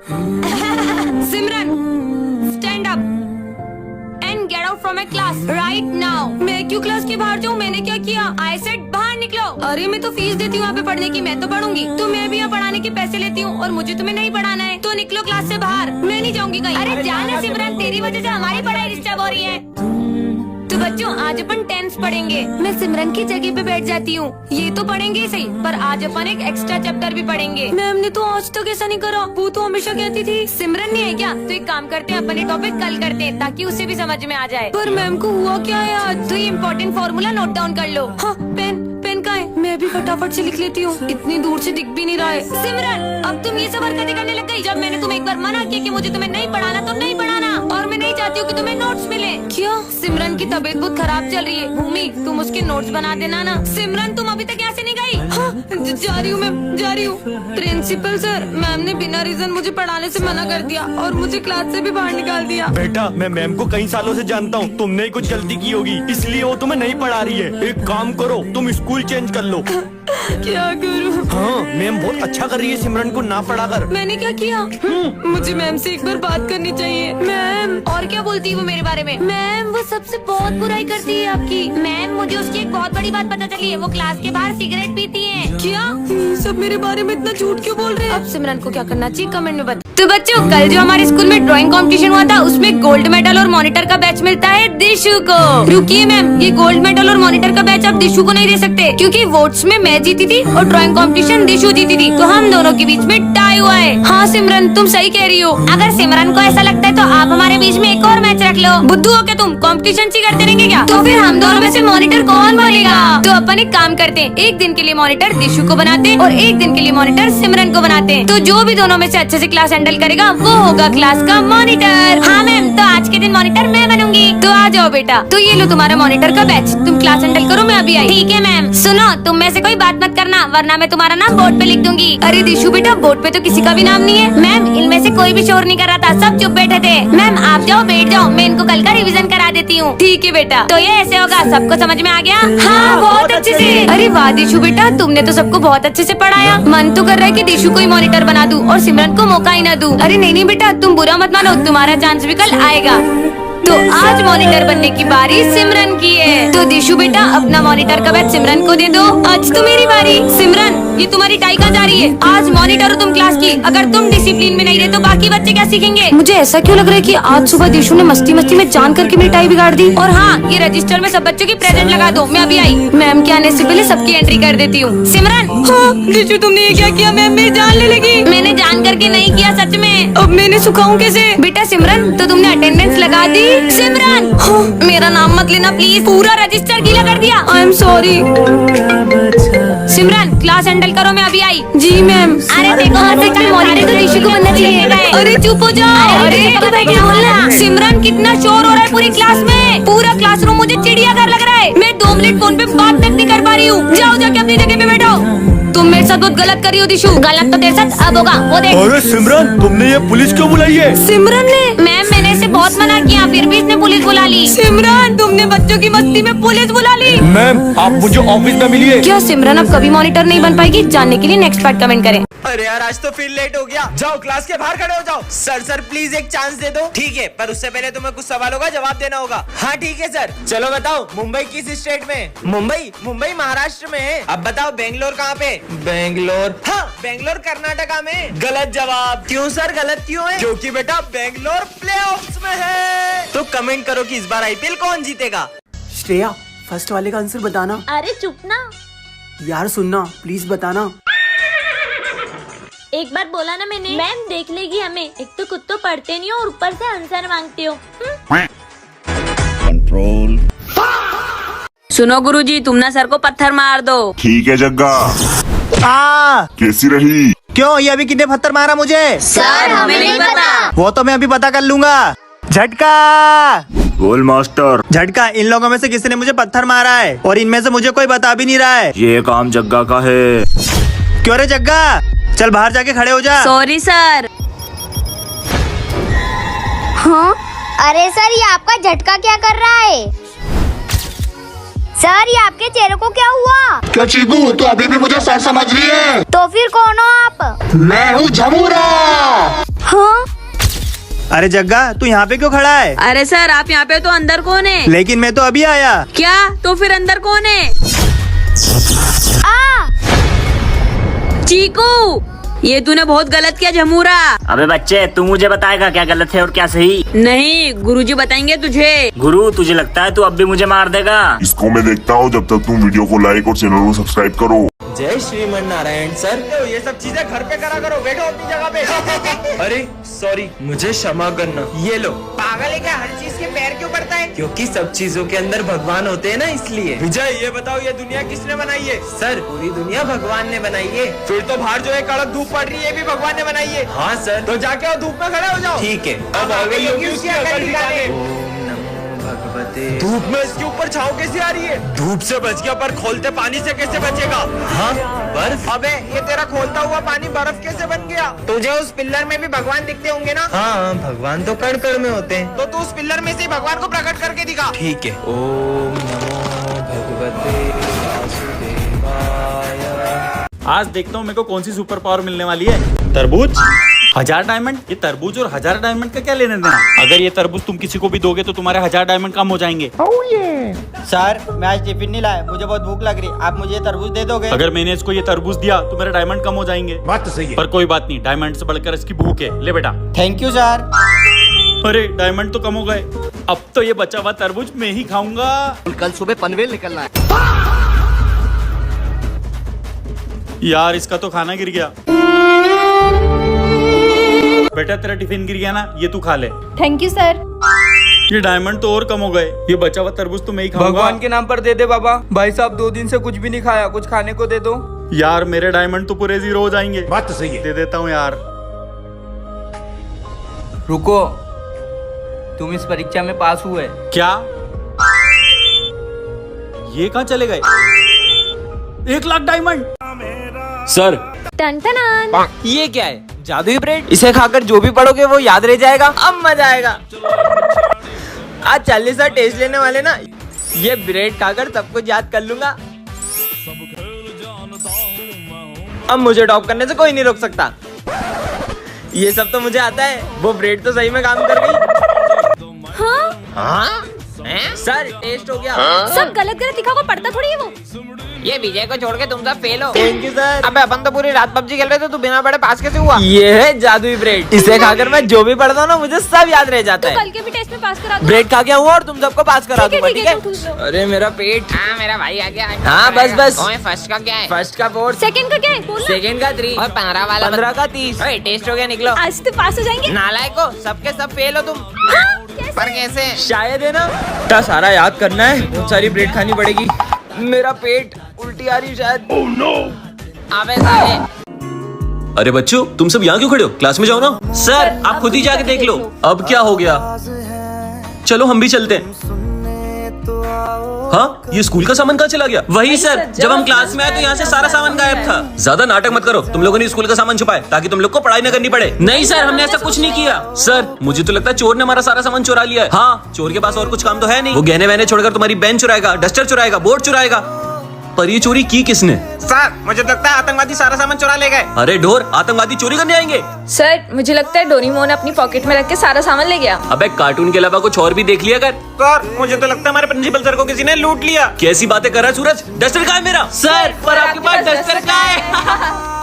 Simran, stand up and get out from my class right now. मैं क्यों class के बाहर जाऊँ? मैंने क्या किया? आई सेड बाहर निकलो। अरे मैं तो फीस देती हूँ यहाँ पे पढ़ने की, मैं तो पढ़ूंगी। तो मैं भी यहाँ पढ़ाने के पैसे लेती हूँ और मुझे तुम्हें नहीं पढ़ाना है, तो निकलो क्लास से बाहर। मैं नहीं जाऊंगी कहीं। अरे जाना सिमरन, तेरी वजह से हमारी पढ़ाई डिस्टर्ब हो रही है। तो बच्चों आज अपन टेंस पढ़ेंगे। मैं सिमरन की जगह पे बैठ जाती हूँ। ये तो पढ़ेंगे ही सही, पर आज अपन एक एक्स्ट्रा चैप्टर भी पढ़ेंगे। मैम ने तो आज तक ऐसा नहीं करा। वो तो हमेशा कहती थी। सिमरन नहीं है क्या? तो एक काम करते हैं, अपन ये टॉपिक कल करते हैं ताकि उसे भी समझ में आ जाए। पर मैम को हुआ क्या है आज? तो ये इम्पोर्टेंट फॉर्मूला नोट डाउन कर लो। हाँ, पेन कहाँ है? मैं भी फटाफट से लिख लेती हूँ, इतनी दूर से दिख भी नहीं रहा है। सिमरन अब तुम ये सब हरकतें करने लग गई। जब मैंने तुम्हें एक बार मना किया कि मुझे तुम्हें नहीं पढ़ाना तो नहीं पढ़ाना, और मैं नहीं चाहती हूँ कि तुम्हें नोट्स मिले। क्या? सिमरन की तबीयत बहुत खराब चल रही है। भूमि तुम उसके नोट्स बना देना ना। सिमरन तुम अभी तक यहाँ से नहीं गई? हाँ, जा रही हूँ मैम, जा रही हूँ। प्रिंसिपल सर, मैम ने बिना रीजन मुझे पढ़ाने से मना कर दिया और मुझे क्लास से भी बाहर निकाल दिया। बेटा मैं मैम को कई सालों से जानता हूँ, तुमने ही कुछ गलती की होगी इसलिए वो तुम्हें नहीं पढ़ा रही है। एक काम करो, तुम स्कूल चेंज कर लो। क्या करूँ? हाँ, मैम बहुत अच्छा कर रही है सिमरन को ना पढ़ा कर। मैंने क्या किया? मुझे मैम से एक बार बात करनी चाहिए। मैम, और क्या बोलती है वो मेरे बारे में? मैम वो सबसे बहुत बुराई करती है आपकी। मैम मुझे उसकी एक बहुत बड़ी बात पता चली है, वो क्लास के बाहर सिगरेट पीती है। क्या? सब मेरे बारे में इतना झूठ क्यों बोल रहे हैं? अब सिमरन को क्या करना चाहिए कमेंट में बता। तो बच्चों कल जो हमारे स्कूल में ड्राइंग कंपटीशन हुआ था उसमें गोल्ड मेडल और मॉनिटर का बैच मिलता है दिशु को। रुकिए मैम, ये गोल्ड मेडल और मॉनिटर का बैच आप दिशु को नहीं दे सकते क्योंकि वोट्स में मैं जीती थी और ड्राइंग कंपटीशन दिशु जीती थी, तो हम दोनों के बीच में टाई हुआ है। हाँ सिमरन तुम सही कह रही हो। अगर सिमरन को ऐसा लगता है तो आप हमारे बीच में एक और मैच रख लो। बुद्धू हो क्या तुम? कंपटीशन सी करते रहेंगे क्या? तो फिर हम दोनों में से मॉनिटर कौन बनेगा? तो अपन एक काम करते हैं, एक दिन के लिए मॉनिटर दिशु को बनाते हैं और एक दिन के लिए मॉनिटर सिमरन को बनाते हैं। तो जो भी दोनों में से अच्छे से क्लास हैंडल करेगा वो होगा क्लास का मॉनिटर। हाँ मैम, तो आज के दिन मॉनिटर मैं बनूंगी। तो आ जाओ बेटा, तो ये लो तुम्हारा मॉनिटर का बैच, तुम क्लास हैंडल करो, मैं अभी आई। ठीक है मैम। सुनो, तुम में से कोई बात मत करना वरना मैं तुम्हारा नाम बोर्ड पे लिख दूंगी। अरे दिशु बेटा, बोर्ड पे तो किसी का भी नाम नहीं है। मैम इनमें से कोई भी शोर नहीं कर रहा था, सब चुप बैठे थे। मैम आप जाओ, बैठ जाओ, मैं इनको कल का रिवीजन करा देती हूँ। ठीक है बेटा। तो ये ऐसे होगा, सबको समझ में आ गया? हाँ बहुत अच्छे से। अरे वाह दिशु बेटा, तुमने तो सबको बहुत अच्छे से पढ़ाया। मन तो कर रहा है कि दिशु को ही मॉनिटर बना दूं और सिमरन को मौका ही न दूं। अरे नहीं बेटा, तुम बुरा मत मानो, तुम्हारा चांस भी कल आएगा। तो आज मॉनिटर बनने की बारी सिमरन की है। तो दिशु बेटा अपना मॉनिटर का बैच सिमरन को दे दो। आज तो मेरी बारी। सिमरन ये तुम्हारी टाई कहाँ जा रही है? आज मॉनिटर हो तुम क्लास की, अगर तुम डिसिप्लिन में नहीं रहे तो बाकी बच्चे क्या सीखेंगे? मुझे ऐसा क्यों लग रहा है कि आज सुबह दिशु ने मस्ती में जान करके मेरी टाई बिगाड़ दी। और हाँ, ये रजिस्टर में सब बच्चों की प्रेजेंट लगा दो, मैं अभी आई। मैम के आने से पहले सबकी एंट्री कर देती हूँ। सिमरन। हाँ दिशु तुमने ये क्या किया? मैम मेरी जान ले लगी। मैंने जान करके नहीं किया सच में। अब मैंने सुखाऊं कैसे? बेटा सिमरन, तो तुमने अटेंडेंस लगा दी? सिमरन मेरा नाम मत लेना प्लीज, पूरा रजिस्टर गीला कर दिया। I am sorry. Simran class handle करो, मैं अभी आई। जी मैम। अरे देखो हाँ से कल मॉनिटर तो दिशु को बनना चाहिए। अरे चुप हो जाओ। अरे क्या बोलना? सिमरन कितना शोर हो रहा है पूरी क्लास में, पूरा क्लासरूम मुझे चिड़ियाघर लग रहा है। मैं 2 मिनट फोन पे बात तक नहीं कर पा रही हूँ। जाओ जाके अपनी जगह पे बैठो। तुम मेरे साथ बहुत गलत करी हो दिशु। गलत तो तेरे साथ अब होगा, वो देख। अरे सिमरन तुमने ये पुलिस क्यों बुलाई है? सिमरन ने? मैम मैंने इसे बहुत मना किया फिर भी इसने पुलिस बुला ली। सिमरन तुमने बच्चों की मस्ती में पुलिस बुला ली। मैम आप मुझे ऑफिस में मिलिए। क्या सिमरन अब कभी मॉनिटर नहीं बन पाएगी? जानने के लिए नेक्स्ट पार्ट कमेंट करें। अरे यार आज तो फिर लेट हो गया। जाओ क्लास के बाहर खड़े हो जाओ। सर प्लीज एक चांस दे दो। ठीक है, पर उससे पहले तुम्हें कुछ सवालों का जवाब देना होगा। हाँ ठीक है सर। चलो बताओ, मुंबई किस स्टेट में? मुंबई महाराष्ट्र में है। अब बताओ बेंगलोर कहाँ पे? बेंगलोर, हाँ बेंगलोर कर्नाटका में। गलत जवाब। क्यों सर गलत क्यों है? क्योंकि बेटा बेंगलोर प्लेऑफ्स में है। तो कमेंट करो कि इस बार आईपीएल कौन जीतेगा। श्रेया फर्स्ट वाले का आंसर बताना। अरे चुप ना यार, सुनना प्लीज बताना। एक बार बोला ना मैंने। मैम देख लेगी हमें, एक तो खुद तो पढ़ते नहीं हो और ऊपर से आंसर मांगते हो। कंट्रोल। सुनो गुरुजी, तुम ना सर को पत्थर मार दो। ठीक है जग्गा। कैसी रही? क्यों, ये अभी कितने पत्थर मारा मुझे? सर हमें नहीं पता। वो तो मैं अभी पता कर लूंगा। झटका। गोल मास्टर। झटका, इन लोगों में से किसी ने मुझे पत्थर मारा है और इनमें से मुझे कोई बता भी नहीं रहा है। ये काम जग्गा का है। क्यों रे जग्गा, चल बाहर जाके खड़े हो जा। Sorry sir. हाँ? अरे सर ये आपका झटका क्या कर रहा है? सर ये आपके चेहरे को क्या हुआ? क्या चीकू, तो अभी भी मुझे सर समझ रही है? तो फिर कौन हो आप? मैं हूँ झमूरा। हाँ? अरे जग्गा तू यहाँ पे क्यों खड़ा है? अरे सर आप यहाँ पे, तो अंदर कौन है? लेकिन मैं तो अभी आया। क्या? तो फिर अंदर कौन है? चीकू, ये तूने बहुत गलत किया झमूरा। अबे बच्चे, तू मुझे बताएगा क्या गलत है और क्या सही? नहीं, गुरुजी बताएंगे तुझे। गुरु, तुझे लगता है तू अब भी मुझे मार देगा? इसको मैं देखता हूँ जब तक तुम वीडियो को लाइक और चैनल को सब्सक्राइब करो। जय श्रीमन नारायण। सर तो ये सब चीजें घर पे करा करो, बैठो अपनी जगह पे। अरे सॉरी, मुझे क्षमा करना। ये लो। पागल है क्या? हर चीज के पैर क्यों पड़ता है? क्योंकि सब चीजों के अंदर भगवान होते हैं ना, इसलिए। विजय ये बताओ, ये दुनिया किसने बनाई है? सर पूरी दुनिया भगवान ने बनाई है। फिर तो बाहर जो है कड़क धूप पड़ रही है, ये भी भगवान ने बनाई है। हाँ सर। तो जाके और धूप में खड़े हो जाओ। ठीक है। अब आ गई होगी उसकी अकल दिखाने। धूप में इसके ऊपर छाव कैसे आ रही है? धूप से बच गया, पर खोलते पानी से कैसे बचेगा? हाँ बर्फ। अबे ये तेरा खोलता हुआ पानी बर्फ कैसे बन गया? तुझे उस पिल्लर में भी भगवान दिखते होंगे ना? हाँ, भगवान तो कण कण में होते हैं। तो तू उस पिल्लर में से भगवान को प्रकट करके दिखा। ठीक है। ओम नमो भगवते वासुदेवाय। आज देखता हूँ मेरे को कौन सी सुपर पावर मिलने वाली है। तरबूज, 1000 डायमंड। ये तरबूज और 1000 डायमंड का क्या लेने देना? अगर ये तरबूज तुम किसी को भी दोगे तो तुम्हारे 1000 डायमंड कम हो जाएंगे। सर मैं आज टिफिन नहीं लाया, मुझे बहुत भूख लग रही, आप मुझे ये तरबूज दे दोगे? अगर मैंने इसको ये तरबूज दिया तो मेरे डायमंड कम हो जाएंगे। बात तो सही है, पर कोई बात नहीं, डायमंड से बढ़कर इसकी भूख है। ले बेटा। Thank you sir. अरे डायमंड तो कम हो गए, अब तो ये बचा हुआ तरबूज मैं ही खाऊंगा। कल सुबह पनवेल निकलना है। यार इसका तो खाना गिर गया। बेटा तेरा टिफिन गिर गया ना, ये तू खा ले। Thank you sir. ये डायमंड तो और कम हो गए, ये बचा हुआ तरबूज तो मैं ही खाऊंगा। भगवान के नाम पर दे दे बाबा। भाई साहब 2 दिन से कुछ भी नहीं खाया, कुछ खाने को दे दो। यार मेरे डायमंड तो पूरे 0 हो जाएंगे। बात तो सही है, दे देता हूँ यार। रुको, तुम इस परीक्षा में पास हुए। क्या? ये कहाँ चले गए? 1 लाख डायमंड। सर टन टनान। ये क्या है? जादुई ब्रेड। इसे खाकर जो भी पढ़ोगे वो याद रह जाएगा। अब मजा आएगा। आज 40 टेस्ट लेने वाले ना, ये ब्रेड खाकर सब कुछ याद कर लूंगा। अब मुझे टॉप करने से कोई नहीं रोक सकता। ये सब तो मुझे आता है। वो ब्रेड तो सही में काम कर गई। हाँ? सर टेस्ट हो गया। सब गलत गलत लिखा को पढ़ता थोड़ी है वो। ये विजय को छोड़ के तुम सब फेल हो। Thank you sir. अबे अपन तो पूरी रात पबजी खेल रहे थे, तू बिना पढ़े पास कैसे हुआ? ये है जादुई ब्रेड। इसे खाकर मैं जो भी पढ़ता हूँ ना, मुझे सब याद रह जाता है। कल के भी टेस्ट में पास करा दूंगा। ब्रेड खा के हुआ और तुम सबको पास करा दूंगा, ठीक है? अरे मेरा पेट। हाँ मेरा भाई आ गया। हाँ बस। फर्स्ट का क्या है? फर्स्ट का 4, सेकंड का क्या है? बोल ना। सेकंड का 3 और 15 वाला 15 का 30। टेस्ट हो गया, निकलो। आज तो पास हो जाएंगे। नालायक हो, सबके सब फेल हो तुम। हाँ, कैसे? पर कैसे? शायद है ना, इतना सारा याद करना है, बहुत सारी ब्रेड खानी पड़ेगी। मेरा पेट उल्टी आ रही शायद। अबे साले। अरे बच्चों, तुम सब यहाँ क्यों खड़े हो? क्लास में जाओ ना। सर आप खुद ही जाके देख लो। अब क्या हो गया? चलो हम भी चलते हैं। हाँ, ये स्कूल का सामान कहाँ चला गया? वही सर, जब हम क्लास में आए तो यहाँ से सारा सामान गायब था। ज्यादा नाटक मत करो, तुम लोगों ने स्कूल का सामान छुपाया ताकि तुम लोग को पढ़ाई न करनी पड़े। नहीं सर, हमने ऐसा कुछ नहीं किया। सर मुझे तो लगता है चोर ने हमारा सारा सामान चुरा लिया है। हाँ, चोर के पास और कुछ काम तो है नहीं। वो गहने वहने छोड़कर तुम्हारी पेन चुराएगा, डस्टर चुराएगा, बोर्ड चुराएगा। पर ये चोरी की किसने? सर मुझे लगता है आतंकवादी सारा सामान चुरा ले गए। अरे ढोर, आतंकवादी चोरी करने आएंगे? सर मुझे लगता है डोरेमोन अपनी पॉकेट में रख के सारा सामान ले गया। अबे कार्टून के अलावा कुछ और भी देख लिया कर। सर मुझे तो लगता है हमारे प्रिंसिपल सर को किसी ने लूट लिया। कैसी बातें कर रहा है सूरज? डस्टर कहाँ है मेरा? सर पर आपके पास डस्टर कहाँ है?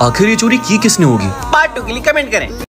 आखिर ये चोरी की किसने होगी? पार्ट 2 के लिए कमेंट करें।